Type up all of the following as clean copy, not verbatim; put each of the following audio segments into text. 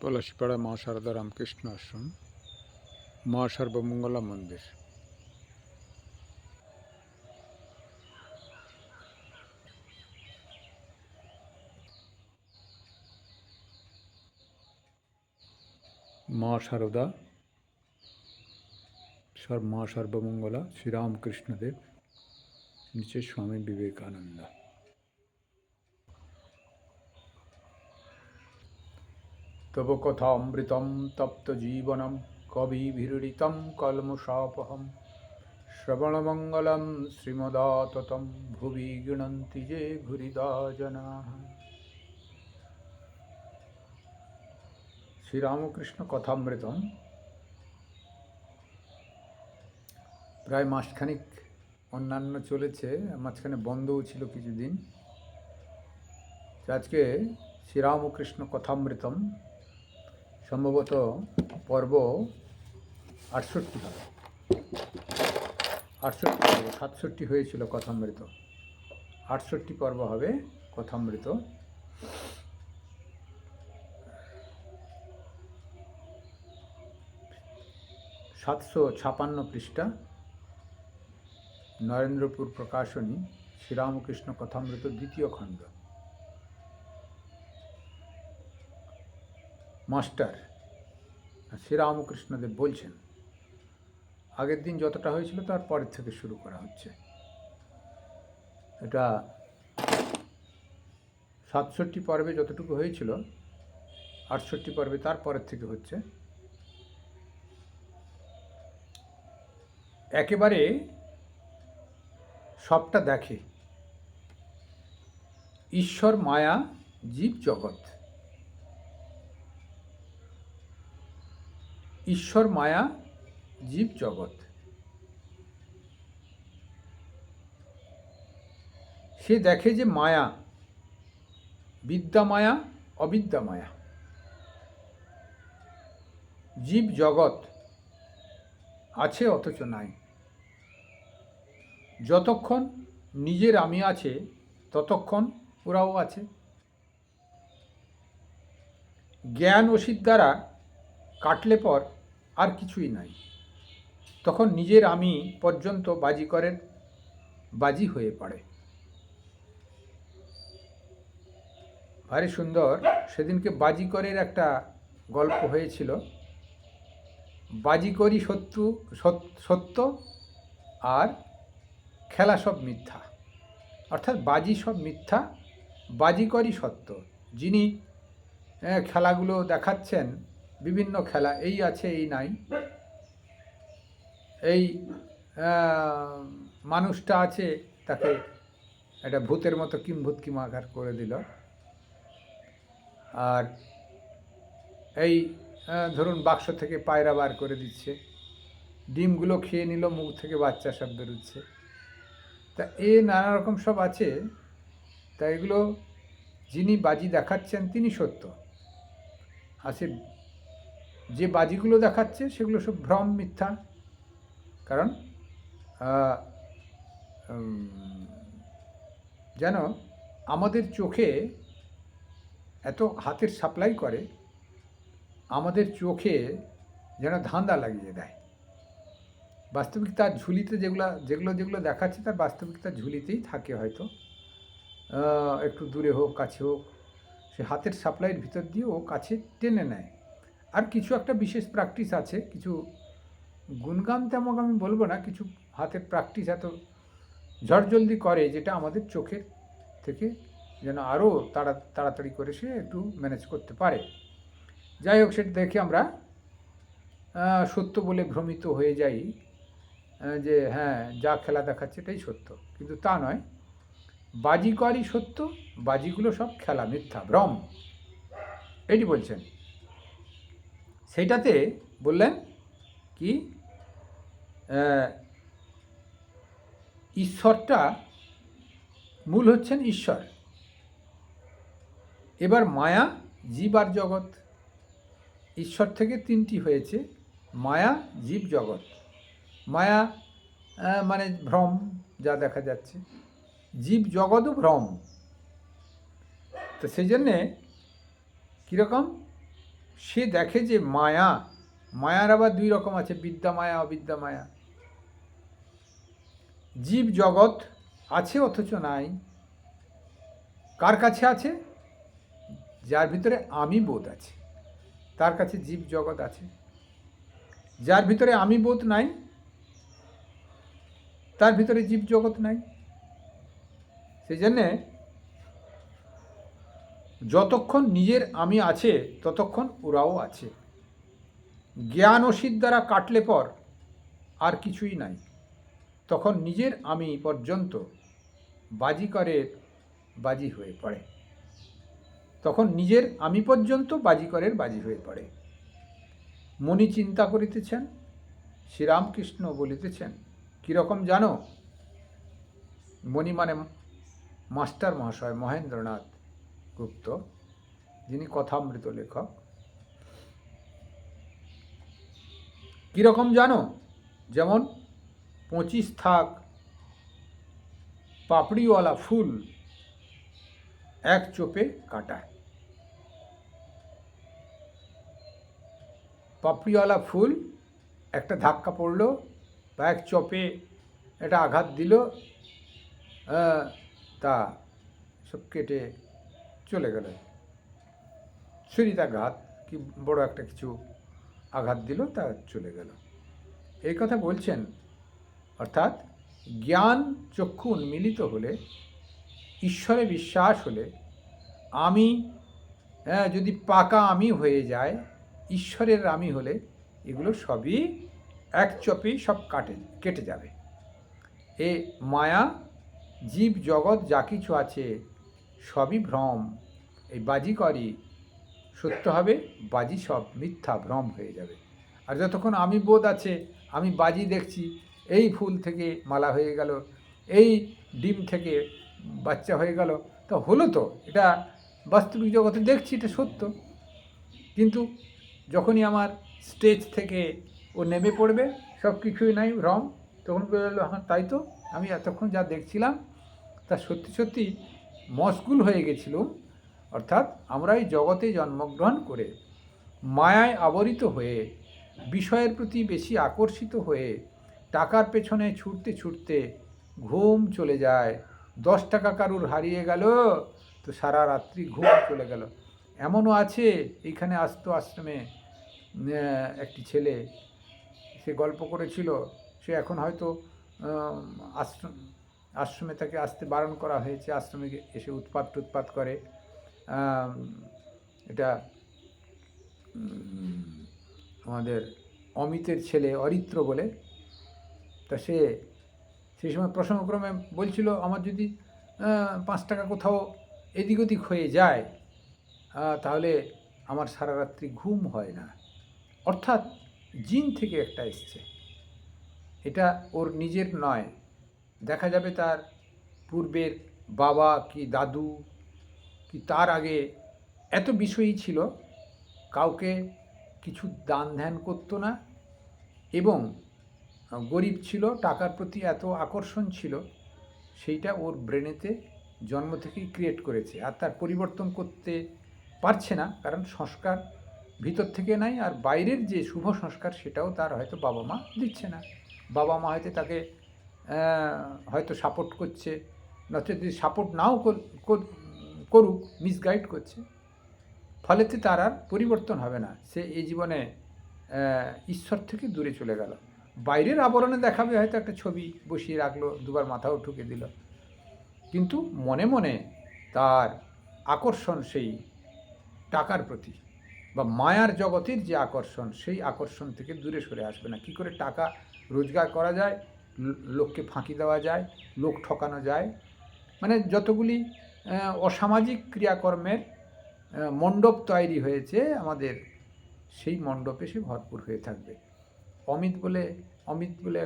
পলাশিপাড়া মা শারদা রামকৃষ্ণ আশ্রম, মা সর্বমঙ্গলা মন্দির। মা শারদা, মা সর্বমঙ্গলা, শ্রীরামকৃষ্ণদেব, নিচে স্বামী বিবেকানন্দ। তব কথামৃতম তপ্ত জীবনম কবিভিরীড়িতম কলমশাপহম শ্রবণমঙ্গলম শ্রীমদাততম ভুবি গৃণন্তি যে ভুরিদা জনাঃ। শ্রীরামকৃষ্ণ কথামৃতম প্রায় মাসখানিক অন্যান্য চলেছে, মাঝখানে বন্ধও ছিল কিছুদিন। আজকে শ্রীরামকৃষ্ণ কথামৃতম সম্ভবত পর্ব 68 হবে। 67 হয়েছিল কথামৃত, 68 পর্ব হবে কথামৃত। (756) পৃষ্ঠা, নরেন্দ্রপুর প্রকাশনী, শ্রীরামকৃষ্ণ কথামৃত, দ্বিতীয় খণ্ড। মাস্টার শ্রীরামকৃষ্ণদেব বলছেন, আগের দিন যতটা হয়েছিল তার পরের থেকে শুরু করা হচ্ছে। এটা 67 পর্বে যতটুকু হয়েছিল, 68 পর্বে তার পরের থেকে হচ্ছে। একেবারে সবটা দেখে ঈশ্বর, মায়া, জীব জগৎ। ঈশ্বর, মায়া, জীব জগৎ। সে দেখে যে মায়া, বিদ্যা মায়া, অবিদ্যা মায়া। জীব জগৎ আছে অথচ নাই। যতক্ষণ নিজের আমি আছে ততক্ষণ ওরাও আছে। জ্ঞান অসিত দ্বারা কাটলে পর আর কিছুই নাই। তখন নিজের আমি পর্যন্ত বাজিকরের বাজি হয়ে পড়ে। ভারী সুন্দর। সেদিনকে বাজিকরের একটা গল্প হয়েছিল। বাজিকরই সত্য আর খেলা সব মিথ্যা। অর্থাৎ বাজি সব মিথ্যা, বাজিকরই সত্য। যিনি খেলাগুলো দেখাচ্ছেন, বিভিন্ন খেলা, এই আছে এই নাই, এই মানুষটা আছে তাকে একটা ভূতের মতো কিম্ভূত কিমাকার করে দিল, আর এই ধরুন বাক্স থেকে পায়রা বার করে দিচ্ছে, ডিমগুলো খেয়ে নিল, মুখ থেকে বাচ্চা সব বেরোচ্ছে। তা নানা রকম সব আছে। তা এগুলো যিনি বাজি দেখাচ্ছেন তিনি সত্য, আর যে বাজিগুলো দেখাচ্ছে সেগুলো সব ভ্রম, মিথ্যা। কারণ যেন আমাদের চোখে এত হাতের সাপ্লাই করে, আমাদের চোখে যেন ধাঁধা লাগিয়ে দেয়। বাস্তবিক তার ঝুলিতে যেগুলো দেখাচ্ছে তার বাস্তবিক তার ঝুলিতেই থাকে, হয়তো একটু দূরে হোক কাছে হোক, সে হাতের সাপ্লাইয়ের ভিতর দিয়ে ও কাছে টেনে নেয়। আর কিছু একটা বিশেষ প্র্যাকটিস আছে, কিছু গুণগান তেমন আমি বলবো না, কিছু হাতের প্র্যাকটিস এত ঝড়জলদি করে যেটা আমাদের চোখের থেকে যেন আরও তাড়াতাড়ি করে সে একটু ম্যানেজ করতে পারে। যাই হোক, সেটা দেখে আমরা সত্য বলে ভ্রমিত হয়ে যাই যে হ্যাঁ, যা খেলা দেখাচ্ছে এটাই সত্য, কিন্তু তা নয়। বাজিকরই সত্য, বাজিগুলো সব খেলা, মিথ্যা, ভ্রম, এটি বলছেন। সেইটাতে বললেন কি, ঈশ্বরটা মূল হচ্ছেন ঈশ্বর। এবার মায়া, জীব আর জগৎ। ঈশ্বর থেকে তিনটি হয়েছে, মায়া, জীব, জগৎ। মায়া মানে ভ্রম, যা দেখা যাচ্ছে। জীব জগৎও ভ্রম। তো সেই জন্যে কীরকম, সে দেখে যে মায়ার আবার দুই রকম আছে, বিদ্যা মায়া, অবিদ্যা মায়া। জীব জগৎ আছে অথচ নাই। কার কাছে আছে? যার ভিতরে আমি বোধ আছে তার কাছে জীব জগৎ আছে। যার ভিতরে আমি বোধ নাই তার ভিতরে জীব জগৎ নাই। সেই জন্যে যতক্ষণ নিজের আমি আছে ততক্ষণ ওরাও আছে। জ্ঞান অসিত দ্বারা কাটলে পর আর কিছুই নাই। তখন নিজের আমি পর্যন্ত বাজিকরের বাজি হয়ে পড়ে। তখন নিজের আমি পর্যন্ত বাজিকরের বাজি হয়ে পড়ে। মনি চিন্তা করিতেছেন, শ্রীরামকৃষ্ণ বলিতেছেন, কীরকম জানো? মনি মানে মাস্টার মহাশয় মহেন্দ্রনাথ গুপ্ত, যিনি কথামৃত লেখক। কীরকম জানো? যেমন 25 থাক পাপড়িওয়ালা ফুল এক চোপে কাটায়। পাপড়িওয়ালা ফুল একটা ধাক্কা পড়লো বা এক চপে এটা আঘাত দিল, তা সব কেটে চলে গেল। ছুরিকাঘাত কি বড় একটা কিছু আঘাত দিল, তা চলে গেল। এই কথা বলছেন। অর্থাৎ জ্ঞান চক্ষু উন্মিলিত হলে, ঈশ্বরে বিশ্বাস হলে, আমি যদি পাকা আমি হয়ে যায়, ঈশ্বরের আমি হলে, এগুলো সবই এক চপেই সব কেটে যাবে। এ মায়া জীব জগৎ যা কিছু আছে সবই ভ্রম। এই বাজিকরই সত্য হবে, বাজি সব মিথ্যা ভ্রম হয়ে যাবে। আর যতক্ষণ আমি বোধ আছে, আমি বাজি দেখছি, এই ফুল থেকে মালা হয়ে গেল, এই ডিম থেকে বাচ্চা হয়ে গেল, তা হলো তো, এটা বাস্তবিক জগতে দেখছি, এটা সত্য। কিন্তু যখনই আমার স্টেজ থেকে ও নেমে পড়বে, সব কিছুই নাই, ভ্রম, তখন বলল, হ্যাঁ তাই তো, আমি এতক্ষণ যা দেখছিলাম তা সত্যি সত্যি মশগুল হয়ে গেছিলাম। অর্থাৎ আমরা এই জগতে জন্মগ্রহণ করে মায়ায় আবরিত হয়ে, বিষয়ের প্রতি বেশি আকর্ষিত হয়ে, টাকার পেছনে ছুটতে ছুটতে ঘুম চলে যায়। 10 টাকা কারুর হারিয়ে গেল তো সারা রাত্রি ঘুম চলে গেল। এমনও আছে, এইখানে আসতো আশ্রমে একটি ছেলে, সে গল্প করেছিল, সে এখন হয়তো আশ্রমে তাকে আসতে বারণ করা হয়েছে, আশ্রমে এসে উৎপাত করে। এটা আমাদের অমিতের ছেলে অরিত্র বলে। তা সে সেই সময় প্রসঙ্গক্রমে বলছিল, আমার যদি 5 টাকা কোথাও এদিক ওদিক হয়ে যায় তাহলে আমার সারা রাত্রি ঘুম হয় না। অর্থাৎ জিন থেকে একটা এসছে, এটা ওর নিজের নয়। দেখা যাবে তার পূর্বের বাবা কি দাদু কি তার আগে এত বিষয়ই ছিল, কাউকে কিছু দান ধ্যান করতো না এবং গরিব ছিল, টাকার প্রতি এত আকর্ষণ ছিল, সেইটা ওর ব্রেনেতে জন্ম থেকেই ক্রিয়েট করেছে। আর তার পরিবর্তন করতে পারছে না, কারণ সংস্কার ভিতর থেকে নাই। আর বাইরের যে শুভ সংস্কার সেটাও তার হয়তো বাবা মা দিচ্ছে না। বাবা মা হয়তো তাকে হয়তো সাপোর্ট করছে, নচেত যদি সাপোর্ট নাও করুক, মিসগাইড করছে, ফলেতে তার আর পরিবর্তন হবে না। সে এই জীবনে ঈশ্বর থেকে দূরে চলে গেল। বাইরের আবরণে দেখাবে, হয়তো একটা ছবি বসিয়ে রাখলো, দুবার মাথাও ঠুকে দিল, কিন্তু মনে মনে তার আকর্ষণ সেই টাকার প্রতি বা মায়ার জগতের যে আকর্ষণ, সেই আকর্ষণ থেকে দূরে সরে আসবে না। কী করে টাকা রোজগার করা যায়, লোককে ফাঁকি দেওয়া যায়, লোক ঠকানো যায়, মানে যতগুলি অসামাজিক ক্রিয়াকর্মের মণ্ডপ তৈরি হয়েছে আমাদের, সেই মণ্ডপে সে ভরপুর হয়ে থাকবে। অমিত বলে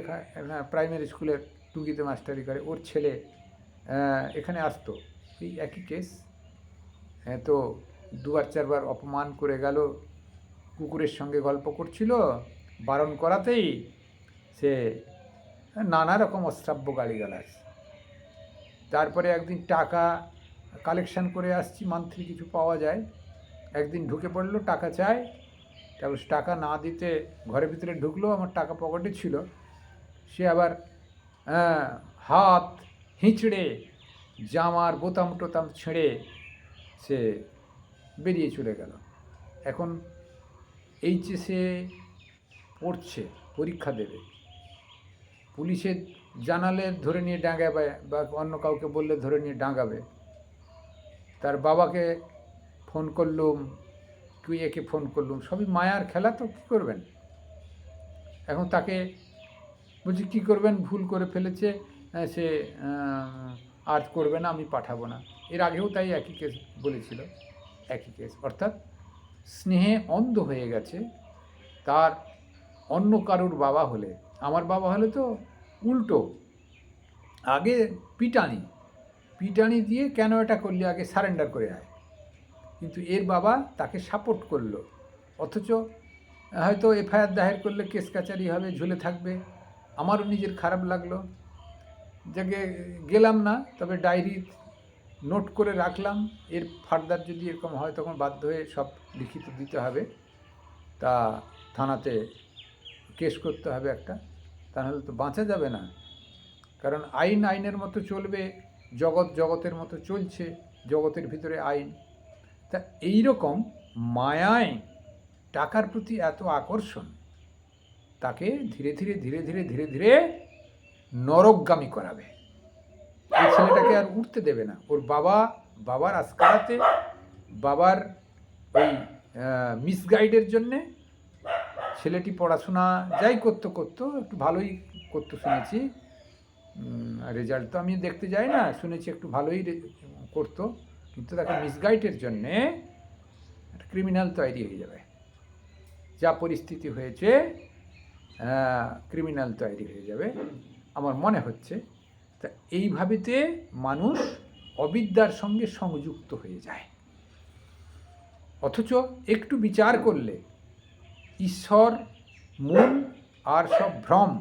প্রাইমারি স্কুলের টুঙ্গিতে মাস্টারি করে, ওর ছেলে এখানে আসতো, এই একই কেস। তো 2-4 বার অপমান করে গেল, কুকুরের সঙ্গে গল্প করছিল, বারণ করাতেই সে নানা রকম অশ্রাব্য গালিগালাজ। তারপরে একদিন টাকা কালেকশন করে আসছি, মান্থলি কিছু পাওয়া যায়, একদিন ঢুকে পড়লো, টাকা চায়, তারপর টাকা না দিতে ঘরের ভিতরে ঢুকলো, আমার টাকা পকেটে ছিল, সে আবার হাত হিঁচড়ে জামার বোতাম টোতাম ছেড়ে সে বেরিয়ে চলে গেল। এখন এইচএসে পড়ছে, পরীক্ষা দেবে, পুলিশে জানালে ধরে নিয়ে ডাঙাবে বা অন্য কাউকে বললে ধরে নিয়ে ডাঙাবে। তার বাবাকে ফোন করলুম, তুই একে ফোন করলুম, সবই মায়ার খেলা, তো কী করবেন। এখন তাকে বলছি কী করবেন, ভুল করে ফেলেছে, সে আর করবে না, আমি পাঠাবো না। এর আগেও তাই একই কেস বলেছিল, একই কেস, অর্থাৎ স্নেহে অন্ধ হয়ে গেছে। তার অন্য কারুর বাবা হলে, আমার বাবা হলে তো উল্টো, আগে পিটানি পিটানি দিয়ে কেন এটা করলি, আগে সারেন্ডার করে আয়। কিন্তু এর বাবা তাকে সাপোর্ট করলো, অথচ হয়তো এফআইআর দায়ের করলে কেস কাচারি হবে, ঝুলে থাকবে। আমারও নিজের খারাপ লাগলো, যাকে গেলাম না, তবে ডায়েরি নোট করে রাখলাম, এর ফার্দার যদি এরকম হয় তখন বাধ্য হয়ে সব লিখিত দিতে হবে, তা থানাতে কেস করতে হবে একটা, তাহলে তো বাঁচা যাবে না। কারণ আইন আইনের মতো চলবে, জগৎ জগতের মতো চলছে, জগতের ভিতরে আইন। তা এই রকম মায়ায় টাকার প্রতি এত আকর্ষণ তাকে ধীরে ধীরে ধীরে ধীরে ধীরে ধীরে নরকগামী করাবে। এই ছেলেটাকে আর উঠতে দেবে না। ওর বাবার আস্কারাতে, বাবার ওই মিসগাইডের জন্যে ছেলেটি পড়াশোনা যাই করতো একটু ভালোই করতো শুনেছি, রেজাল্ট তো আমি দেখতে যাই না, শুনেছি একটু ভালোই করতো, কিন্তু তাকে মিসগাইডের জন্যে ক্রিমিনাল তৈরি হয়ে যাবে। যা পরিস্থিতি হয়েছে, ক্রিমিনাল তৈরি হয়ে যাবে আমার মনে হচ্ছে। তা এইভাবেতে মানুষ অবিদ্যার সঙ্গে সংযুক্ত হয়ে যায়। অথচ একটু বিচার করলে ঈশ্বর মূল আর সব ভ্রম,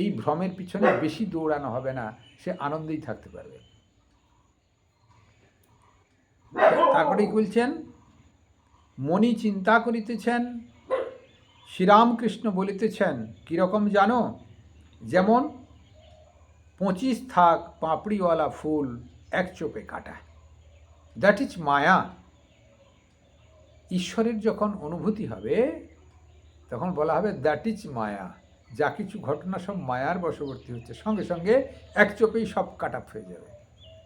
এই ভ্রমের পিছনে বেশি দৌড়ানো হবে না, সে আনন্দেই থাকতে পারবে। তারপরেই বলছেন, মনি চিন্তা করিতেছেন, শ্রীরামকৃষ্ণ বলিতেছেন, কীরকম জানো, যেমন 25 থাক পাপড়িওয়ালা ফুল এক চোপে কাটা। দ্যাট ইজ মায়া। ঈশ্বরের যখন অনুভূতি হবে তখন বলা হবে দ্যাট ইজ মায়া। যা কিছু ঘটনা সব মায়ার বশবর্তী হচ্ছে, সঙ্গে সঙ্গে এক চোপেই সব কাট আপ হয়ে যাবে।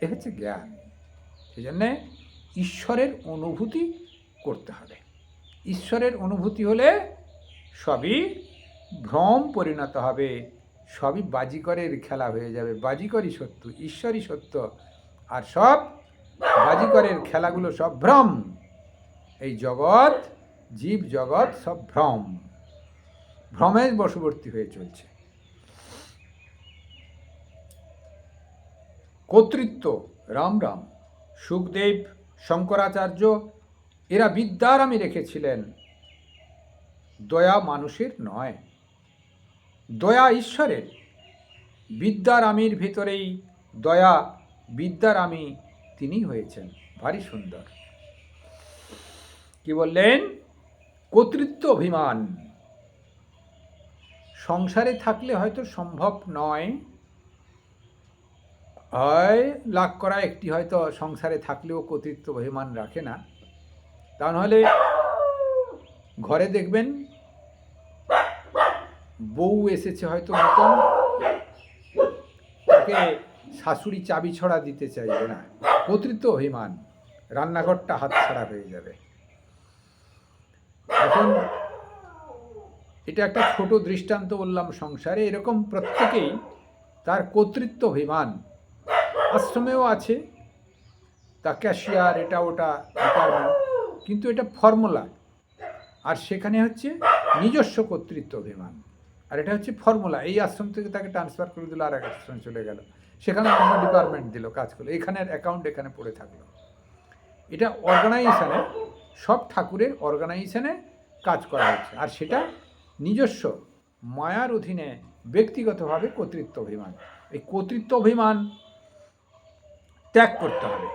এ হচ্ছে জ্ঞান। সেই জন্যে ঈশ্বরের অনুভূতি করতে হবে। ঈশ্বরের অনুভূতি হলে সবই ভ্রম পরিণত হবে, সবই বাজিকরের খেলা হয়ে যাবে। বাজিকরই সত্য, ঈশ্বরই সত্য, আর সব বাজিকরের খেলাগুলো সব ভ্রম। এই জগৎ, জীব জগৎ সব ভ্রম, ভ্রমের বশবর্তী হয়ে চলছে। কর্তৃত্ব, রাম রাম, সুখদেব, শঙ্করাচার্য এরা বিদ্যার আমি রেখেছিলেন, দয়া মানুষের নয়, দয়া ঈশ্বরের। বিদ্যার আমির ভিতরেই দয়া, বিদ্যার আমি তিনি হয়েছেন। ভারী সুন্দর। কি বললেন? কর্তৃত্ব অভিমান সংসারে থাকলে হয়তো সম্ভব নয়, হয় লাখ করা একটি হয়তো সংসারে থাকলেও কর্তৃত্ব অভিমান রাখে না। তা নাহলে ঘরে দেখবেন বউ এসেছে হয়তো নতুন, তাকে শাশুড়ি চাবি ছড়া দিতে চাইবে না, কর্তৃত্ব অভিমান, রান্নাঘরটা হাতছাড়া হয়ে যাবে। এখন এটা একটা ছোট দৃষ্টান্ত বললাম সংসারে, এরকম প্রত্যেকেই তার কর্তৃত্ব অভিমান। আশ্রমেও আছে, তা ক্যাশিয়ার, এটা ওটা ডিপার্টমেন্ট, কিন্তু এটা ফর্মুলা, আর সেখানে হচ্ছে নিজস্ব কর্তৃত্ব অভিমান, আর এটা হচ্ছে ফর্মুলা। এই আশ্রম থেকে তাকে ট্রান্সফার করে দিল, আর এক আশ্রমে চলে গেল, সেখানে অন্য ডিপার্টমেন্ট দিল, কাজ করলো, এখানের অ্যাকাউন্ট এখানে পড়ে থাকলো। এটা অর্গানাইজেশনে, সব ঠাকুরের অর্গানাইজেশনে কাজ করা হচ্ছে, আর সেটা নিজস্ব মায়ার অধীনে ব্যক্তিগতভাবে কর্তৃত্ব অভিমান। এই কর্তৃত্ব অভিমান ত্যাগ করতে হবে।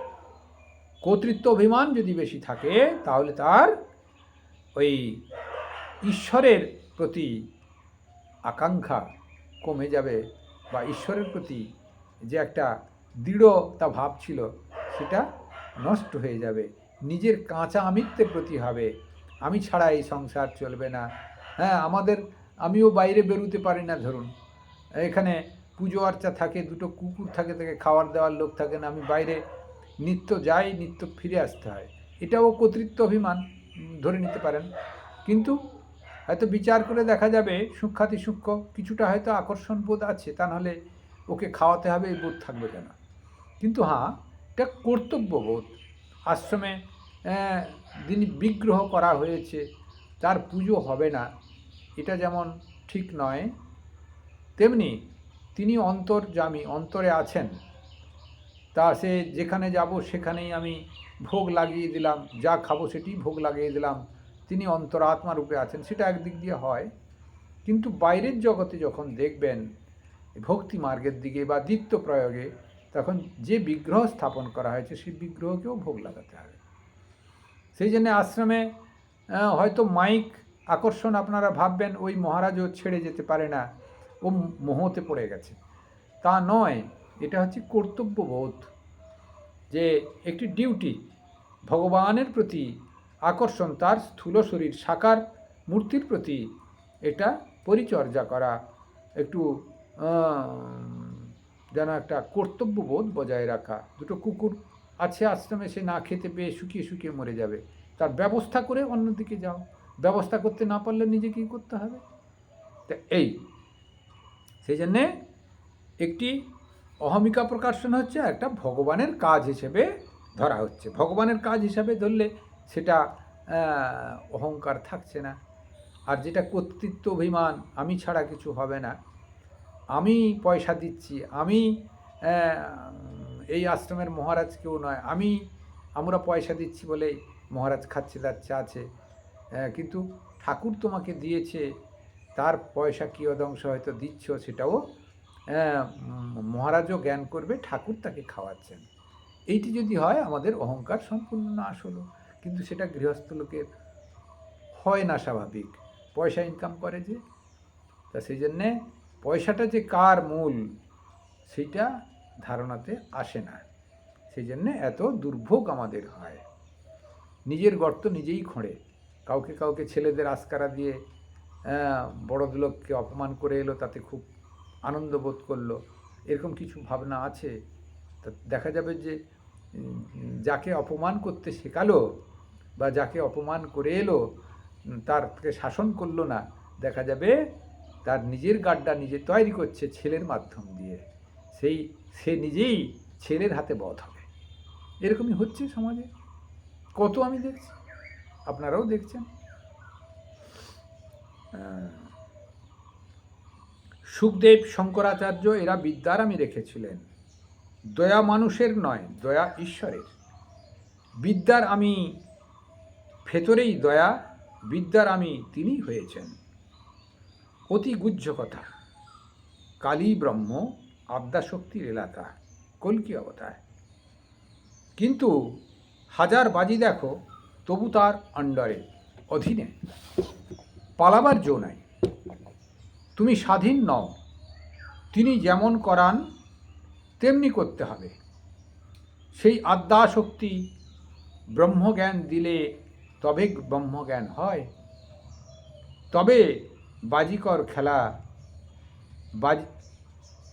কর্তৃত্ব অভিমান যদি বেশি থাকে তাহলে তার ওই ঈশ্বরের প্রতি আকাঙ্ক্ষা কমে যাবে, বা ঈশ্বরের প্রতি যে একটা দৃঢ়তা ভাব ছিল সেটা নষ্ট হয়ে যাবে, নিজের কাঁচা আমিত্বের প্রতি হবে, আমি ছাড়া এই সংসার চলবে না। হ্যাঁ, আমিও বাইরে বেরোতে পারি না, ধরুন এখানে পুজো আর্চা থাকে, দুটো কুকুর থাকে, তাকে খাবার দেওয়ার লোক থাকে না, আমি বাইরে নিত্য যাই, নিত্য ফিরে আসতে হয়, এটাও কর্তৃত্ব অভিমান ধরে নিতে পারেন। কিন্তু হয়তো বিচার করে দেখা যাবে সূক্ষ্মাতি সূক্ষ্ম কিছুটা হয়তো আকর্ষণ বোধ আছে, তা নাহলে ওকে খাওয়াতে হবে এই বোধ থাকবে কেন। কিন্তু হ্যাঁ, এটা কর্তব্যবোধ। আশ্রমে যিনি বিগ্রহ করা হয়েছে তার পুজো হবে না, এটা যেমন ঠিক নয়, তেমনি তিনি অন্তর্যামী, অন্তরে আছেন, তা সে যেখানে যাব সেখানেই আমি ভোগ লাগিয়ে দিলাম, যা খাবো সেটি ভোগ লাগিয়ে দিলাম, তিনি অন্তরাত্মা রূপে আছেন, সেটা একদিক দিয়ে হয়। কিন্তু বাইরের জগতে যখন দেখবেন ভক্তি মার্গের দিকে বা দ্বিত্ব প্রয়োগে, তখন যে বিগ্রহ স্থাপন করা হয়েছে সেই বিগ্রহকেও ভোগ লাগাতে হবে। সেই জন্য আশ্রমে হয়তো মাইক আকর্ষণ, আপনারা ভাববেন ওই মহারাজও ছেড়ে যেতে পারে না, ও মোহতে পড়ে গেছে, তা নয়। এটা হচ্ছে কর্তব্যবোধ, যে একটি ডিউটি, ভগবানের প্রতি আকর্ষণ, তার স্থূল শরীর সাকার মূর্তির প্রতি এটা পরিচর্যা করা, একটু যেন একটা কর্তব্যবোধ বজায় রাখা। দুটো কুকুর আছে আশ্রমে, সে না খেতে পেয়ে শুকিয়ে শুকিয়ে মরে যাবে, তার ব্যবস্থা করে অন্যদিকে যাও, ব্যবস্থা করতে না পারলে নিজেকেই করতে হবে। তা সেই জন্যে একটি অহমিকা প্রকাশন হচ্ছে একটা ভগবানের কাজ হিসেবে ধরা হচ্ছে, ভগবানের কাজ হিসাবে ধরলে সেটা অহংকার থাকছে না। আর যেটা কর্তৃত্ব অভিমান, আমি ছাড়া কিছু হবে না, আমি পয়সা দিচ্ছি, আমি এই আশ্রমের মহারাজ কেউ নয়, আমরা পয়সা দিচ্ছি বলে মহারাজ খাচ্ছে যাচ্ছে আছে, কিন্তু ঠাকুর তোমাকে দিয়েছে, তার পয়সা কিয়দংশ হয়তো দিচ্ছ, সেটাও মহারাজও জ্ঞান করবে, ঠাকুর তাকে খাওয়াচ্ছেন। এইটি যদি হয় আমাদের অহংকার সম্পূর্ণ নাশ হলো। কিন্তু সেটা গৃহস্থ লোকের হয় না, স্বাভাবিক, পয়সা ইনকাম করে যে, তা সেই জন্যে পয়সাটা যে কার মূল সেটা ধারণাতে আসে না, সেই জন্যে এত দুর্ভোগ আমাদের হয়। নিজের গর্ত নিজেই খোঁড়ে, কাউকে কাউকে ছেলেদের আস্কারা দিয়ে বড়লোককে অপমান করে এলো, তাতে খুব আনন্দ বোধ করলো, এরকম কিছু ভাবনা আছে। তা দেখা যাবে যে যাকে অপমান করতে শেখালো বা যাকে অপমান করে এলো, তারকে শাসন করলো না, দেখা যাবে তার নিজের গাড্ডা নিজে তৈরি করছে ছেলের মাধ্যম দিয়ে, সে নিজেই ছেলের হাতে বধ হবে। এরকমই হচ্ছে সমাজে, কত আমি দেখছি, আপনারাও দেখছেন। সুখদেব, শঙ্করাচার্য এরা বিদ্যার আমি রেখেছিলেন, দয়া মানুষের নয়, দয়া ঈশ্বরের। বিদ্যার আমি ভেতরেই দয়া, বিদ্যার আমি তিনি হয়েছেন। অতি গুহ্য কথা, কালী ব্রহ্ম, আদ্যাশক্তির এলাকা, কল্কি অবতার। কিন্তু হাজার বাজি দেখো, তবু তার আন্ডারে, অধীনে, পালাবার জো নাই। তুমি স্বাধীন নও, তিনি যেমন করান তেমনি করতে হবে। সেই আদ্যাশক্তি ব্রহ্মজ্ঞান দিলে তবে ব্রহ্মজ্ঞান হয়, তবে বাজিকর খেলা,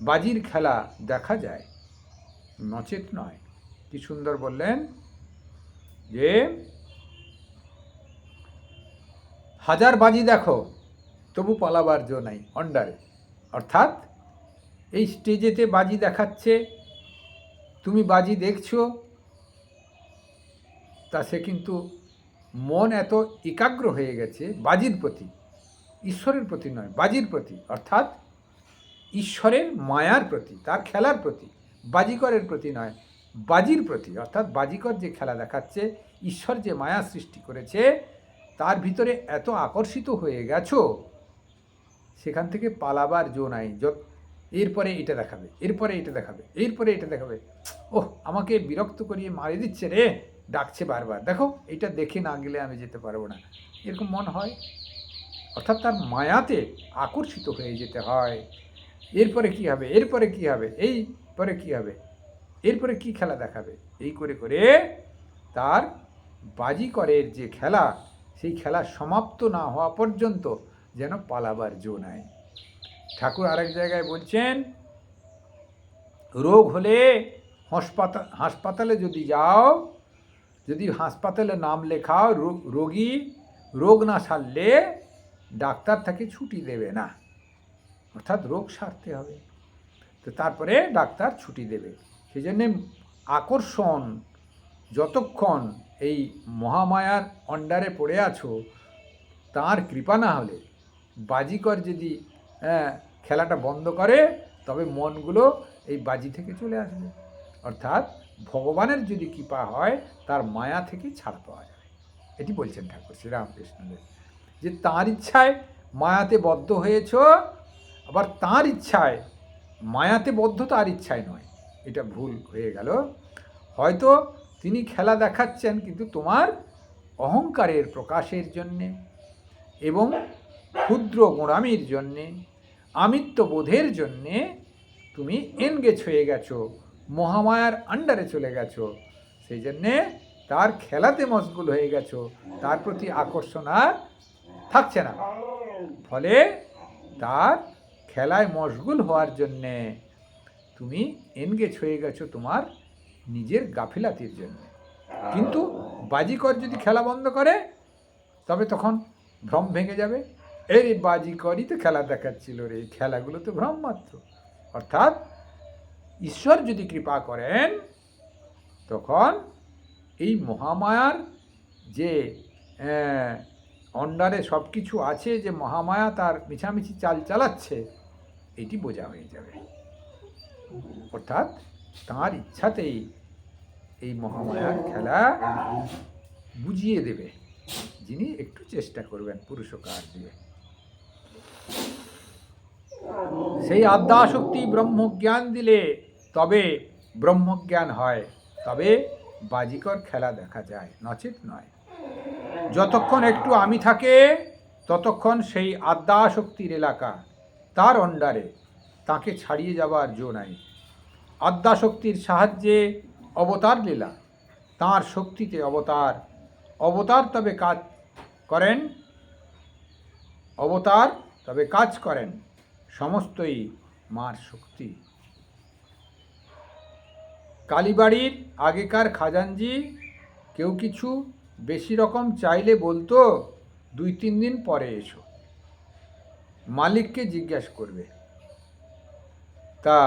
বাজির খেলা দেখা যায়, নচেত নয়। কি সুন্দর বললেন যে হাজার বাজি দেখো তবু পালাবার জো নাই, অন্ডারে। অর্থাৎ এই স্টেজেতে বাজি দেখাচ্ছে, তুমি বাজি দেখছো, তা সে কিন্তু মন এত একাগ্র হয়ে গেছে বাজির প্রতি, ঈশ্বরের প্রতি নয়, বাজির প্রতি, অর্থাৎ ঈশ্বরের মায়ার প্রতি, তার খেলার প্রতি, বাজিকরের প্রতি নয়, বাজির প্রতি। অর্থাৎ বাজিকর যে খেলা দেখাচ্ছে, ঈশ্বর যে মায়া সৃষ্টি করেছে তার ভিতরে এত আকর্ষিত হয়ে গেছো, সেখান থেকে পালাবার জো নাই। এরপরে এটা দেখাবে, এরপরে এটা দেখাবে, এরপরে এটা দেখাবে, ওহ আমাকে বিরক্ত করিয়ে মারি দিচ্ছে রে, ডাকছে বারবার, দেখো এটা দেখে না গেলে আমি যেতে পারবো না, এরকম মন হয়। অর্থাৎ তার মায়াতে আকর্ষিত হয়ে যেতে হয়। এরপরে কি হবে, এরপরে কি হবে, এই পরে কি হবে, এরপরে কি খেলা দেখাবে, এই করে করে তার বাজিকরের যে খেলা, সেই খেলা সমাপ্ত না হওয়া পর্যন্ত যেন পালাবার জো নাই। ঠাকুর আরেক জায়গায় বলছেন, রোগ হলে হাসপাতালে যদি যাও, যদি হাসপাতালে নাম লেখাও, রোগী রোগ না সারলে ডাক্তার তাকে ছুটি দেবে না, অর্থাৎ রোগ সারতে হবে, তো তারপরে ডাক্তার ছুটি দেবে। সেই জন্যে আকর্ষণ, যতক্ষণ এই মহামায়ার অন্ডারে পড়ে আছো, তার কৃপা না হলে, বাজিকর যদি খেলাটা বন্ধ করে, তবে মনগুলো এই বাজি থেকে চলে আসবে। অর্থাৎ ভগবানের যদি কৃপা হয়, তার মায়া থেকে ছাড় পাওয়া যাবে। এটি বলছেন ঠাকুর শ্রীরামকৃষ্ণদেব, যে তাঁর ইচ্ছায় মায়াতে বদ্ধ হয়েছ, আবার তাঁর ইচ্ছায় মায়াতে বদ্ধ তার ইচ্ছায় নয়, এটা ভুল হয়ে গেল। হয়তো তিনি খেলা দেখাচ্ছেন, কিন্তু তোমার অহংকারের প্রকাশের জন্যে এবং ক্ষুদ্র গোঁড়ামির জন্যে, আমিত্ববোধের জন্যে তুমি এনগেজ হয়ে গেছো, মহামায়ার আন্ডারে চলে গেছো, সেই জন্যে তার খেলাতে মশগুল হয়ে গেছো, তার প্রতি আকর্ষণ আর থাকছে না। ফলে তার খেলায় মশগুল হওয়ার জন্যে তুমি এনগেজ হয়ে গেছো তোমার নিজের গাফিলাতির জন্য। কিন্তু বাজিকর যদি খেলা বন্ধ করে, তবে তখন ভ্রম ভেঙে যাবে, এই বাজিকরই তো খেলা দেখাচ্ছিল রে, খেলাগুলো তো ভ্রম মাত্র। অর্থাৎ ঈশ্বর যদি কৃপা করেন, তখন এই মহামায়ার যে অন্ডারে সব কিছু আছে, যে মহামায়া তার মিছামিছি চাল চালাচ্ছে, এটি বোঝা হয়ে যাবে। অর্থাৎ তাঁর ইচ্ছাতেই এই মহামায়ার খেলা বুঝিয়ে দেবে, যিনি একটু চেষ্টা করবেন পুরুষকার দিয়ে। সেই আদ্যাশক্তি ব্রহ্মজ্ঞান দিলে তবে ব্রহ্মজ্ঞান হয়, তবে বাজিকর খেলা দেখা যায়, নচেত নয়। যতক্ষণ একটু আমি থাকে, ততক্ষণ সেই আদ্যাশক্তির এলাকা, তার অন্ডারে, তাকে ছাড়িয়ে যাবার জো নাই। আদ্যাশক্তির সাহায্যে অবতার লীলা, তাঁর শক্তিতে অবতার, অবতার তবে কাজ করেন, অবতার তবে কাজ করেন, সমস্তই মার শক্তি। কালীবাড়ির আগেকার খাজানজি কেউ কিছু বেশি রকম চাইলে বলতো, 2-3 দিন পরে এসো, মালিককে জিজ্ঞাসা করবে। তা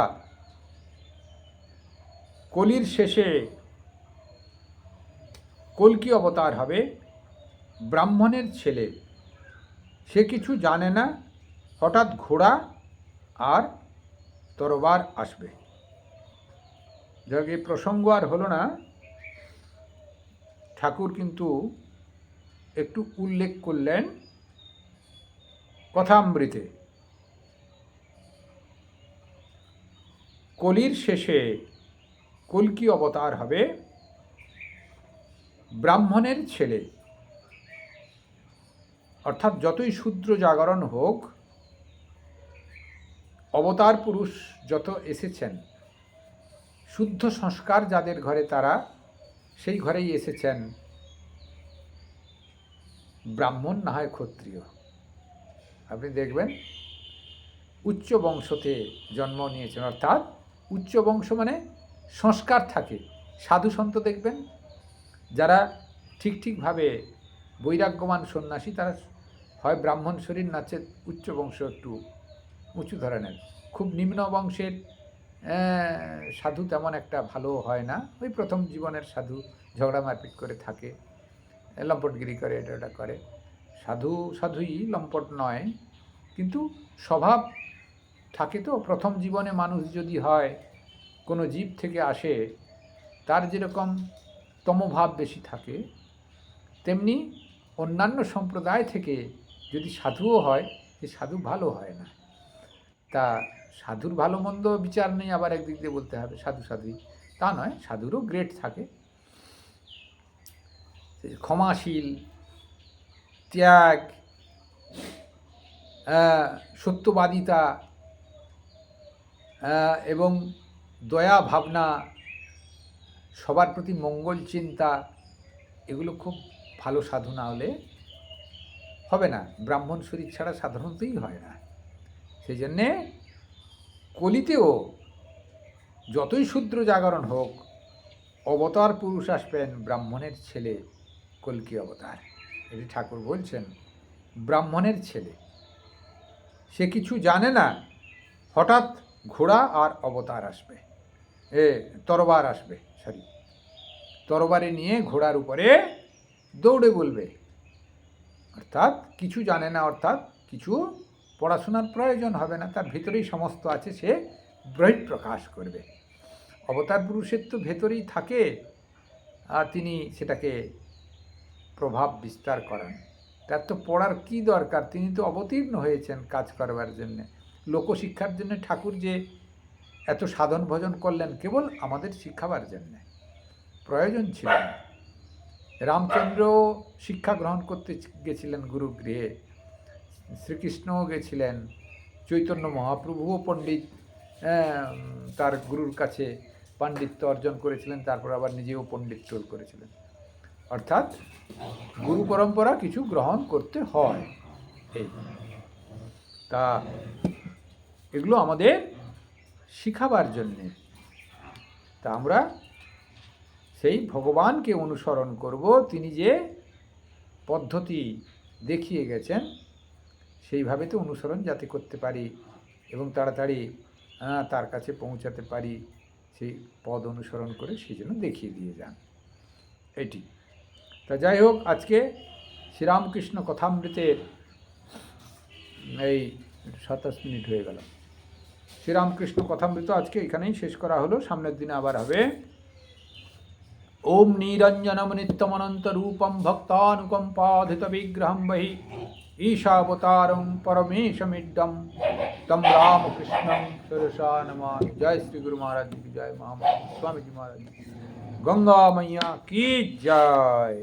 কলির শেষে কল্কি অবতার হবে, ব্রাহ্মণের ছেলে, সে কিছু জানে না, হঠাৎ ঘোড়া আর তরবার আসবে। যাক, এই প্রসঙ্গ আর হলো না, ঠাকুর কিন্তু একটু উল্লেখ করলেন কথামৃতে, কলির শেষে কল্কি অবতার হবে, ব্রাহ্মণের ছেলে। অর্থাৎ যতই শূদ্র জাগরণ হোক, অবতার পুরুষ যত এসেছেন, শুদ্ধ সংস্কার যাদের ঘরে, তারা সেই ঘরেই এসেছেন। ব্রাহ্মণ না হয় ক্ষত্রিয়, আপনি দেখবেন উচ্চ বংশতে জন্ম নিয়েছেন, অর্থাৎ উচ্চ বংশ মানে সংস্কার থাকে। সাধু সন্ত দেখবেন, যারা ঠিকভাবে বৈরাগ্যমান সন্ন্যাসী, তারা হয় ব্রাহ্মণ শরীর, নাচে উচ্চ বংশ একটু উঁচু ধরনের। খুব নিম্ন বংশের সাধু তেমন একটা ভালো হয় না, ওই প্রথম জীবনের সাধু ঝগড়া মারপিট করে থাকে, লম্পটগিরি করে, এটা ওটা করে। সাধুই লম্পট নয়, কিন্তু স্বভাব থাকে। তো প্রথম জীবনে মানুষ যদি হয়, কোনো জীব থেকে আসে, তার যেরকম তমভাব বেশি থাকে, তেমনি অন্যান্য সম্প্রদায় থেকে যদি সাধুও হয়, সে সাধু ভালো হয় না। তা সাধুর ভালো মন্দ বিচার নেই, আবার একদিক দিয়ে বলতে হবে সাধুই, তা নয়, সাধুরও গ্রেড থাকে। ক্ষমাশীল, ত্যাগ, সত্যবাদিতা এবং দয়া ভাবনা, সবার প্রতি মঙ্গল চিন্তা, এগুলো খুব ভালো সাধু না হলে হবে না। ব্রাহ্মণ শরীর ছাড়া সাধারণতই হয় না। সেই জন্যে কলিতেও যতই শূদ্র জাগরণ হোক, অবতার পুরুষ আসবেন ব্রাহ্মণের ছেলে, কল্কি অবতার। এটি ঠাকুর বলছেন, ব্রাহ্মণের ছেলে, সে কিছু জানে না, হঠাৎ ঘোড়া আর অবতার আসবে, তরবার আসবে, তরবারে নিয়ে ঘোড়ার উপরে দৌড়ে বলবে। অর্থাৎ কিছু জানে না, অর্থাৎ কিছু পড়াশোনার প্রয়োজন হবে না, তার ভিতরেই সমস্ত আছে, সে বহিঃপ্রকাশ করবে। অবতার পুরুষের তো ভেতরেই থাকে, আর তিনি সেটাকে প্রভাব বিস্তার করেন। তার তো পড়ার কি দরকার, তিনি তো অবতীর্ণ হয়েছেন কাজ করবার জন্য। লোকশিক্ষার জন্য ঠাকুর যে এত সাধন ভজন করলেন কেবল আমাদের শিক্ষাবার জন্যে, প্রয়োজন ছিল না। রামচন্দ্র শিক্ষা গ্রহণ করতে গেছিলেন গুরুগৃহে, শ্রীকৃষ্ণও গেছিলেন, চৈতন্য মহাপ্রভুও পণ্ডিত, তার গুরুর কাছে পাণ্ডিত্য অর্জন করেছিলেন, তারপর আবার নিজেও পণ্ডিত্য করেছিলেন। অর্থাৎ গুরু পরম্পরা কিছু গ্রহণ করতে হয়। এই তা এগুলো আমাদের শিখাবার জন্যে। তা আমরা সেই ভগবানকে অনুসরণ করব, তিনি যে পদ্ধতি দেখিয়ে গেছেন সেইভাবে তো অনুসরণ যাতে করতে পারি এবং তাড়াতাড়ি তার কাছে পৌঁছাতে পারি, সেই পদ অনুসরণ করে সেই জন্য দেখিয়ে দিয়ে যান। এটি তা যাই হোক, আজকে শ্রীরামকৃষ্ণ কথামৃতের এই 27 মিনিট হয়ে গেল। শ্রীরামকৃষ্ণ কথামৃত আজকে এখানেই শেষ করা হলো, সামনের দিনে আবার হবে। ওম নিরঞ্জনম নিত্যমনন্ত রূপম ভক্তানুকম্পাধিত বিগ্রহম বহি ঈশাবতারং পরমেশমিড্ডম তম রামকৃষ্ণং সরসা নমামি। জয় শ্রী গুরু महाराज की जय, महामहिम स्वामी जी महाराज, गंगा मैया की जय।